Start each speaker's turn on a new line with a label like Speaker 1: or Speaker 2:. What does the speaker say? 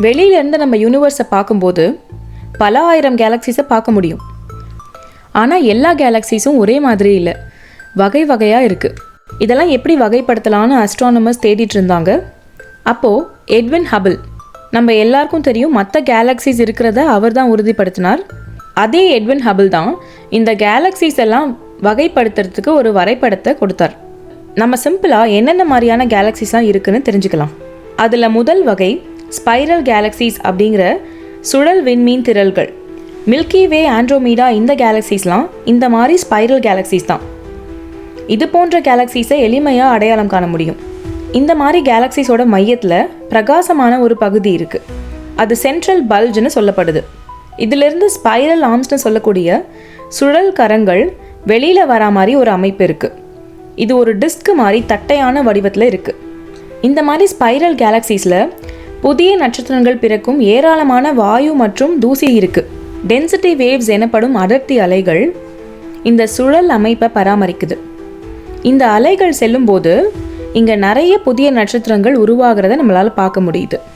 Speaker 1: வெளியிலேருந்து நம்ம யூனிவர்ஸை பார்க்கும்போது பல ஆயிரம் கேலக்ஸிஸை பார்க்க முடியும். ஆனால் எல்லா கேலக்ஸிஸும் ஒரே மாதிரி இல்லை, வகை வகையாக இருக்குது. இதெல்லாம் எப்படி வகைப்படுத்தலான்னு அஸ்ட்ரானமர்ஸ் தேடிட்டு இருந்தாங்க. அப்போது எட்வின் ஹபிள், நம்ம எல்லாருக்கும் தெரியும் மற்ற கேலக்ஸிஸ் இருக்கிறத அவர் தான் உறுதிப்படுத்தினார். அதே எட்வின் ஹபிள் தான் இந்த கேலக்ஸிஸ் எல்லாம் வகைப்படுத்துறதுக்கு ஒரு வரைபடத்தை கொடுத்தார். நம்ம சிம்பிளாக என்னென்ன மாதிரியான கேலக்ஸிஸ்லாம் இருக்குன்னு தெரிஞ்சுக்கலாம். அதில் முதல் வகை ஸ்பைரல் கேலக்ஸிஸ் அப்படிங்கிற சுழல் விண்மீன் திரள்கள். மில்கி வே, ஆண்ட்ரோமீடா இந்த கேலக்ஸிஸ்லாம் இந்த மாதிரி ஸ்பைரல் கேலக்ஸிஸ் தான். இது போன்ற கேலக்ஸிஸை எளிமையாக அடையாளம் காண முடியும். இந்த மாதிரி கேலக்ஸிஸோட மையத்தில் பிரகாசமான ஒரு பகுதி இருக்குது. அது சென்ட்ரல் பல்ஜ்னு சொல்லப்படுது. இதிலிருந்து ஸ்பைரல் ஆர்ம்ஸ்னு சொல்லக்கூடிய சுழல் கரங்கள் வெளியில் வரா மாதிரி ஒரு அமைப்பு இருக்குது. இது ஒரு டிஸ்க் மாதிரி தட்டையான வடிவத்தில் இருக்குது. இந்த மாதிரி ஸ்பைரல் கேலக்ஸிஸில் புதிய நட்சத்திரங்கள் பிறக்கும் ஏராளமான வாயு மற்றும் தூசி இருக்குது. டென்சிட்டி வேவ்ஸ் எனப்படும் அடர்த்தி அலைகள் இந்த சுழல் அமைப்பை பராமரிக்குது. இந்த அலைகள் செல்லும்போது இங்கே நிறைய புதிய நட்சத்திரங்கள் உருவாகிறத நம்மளால் பார்க்க முடியுது.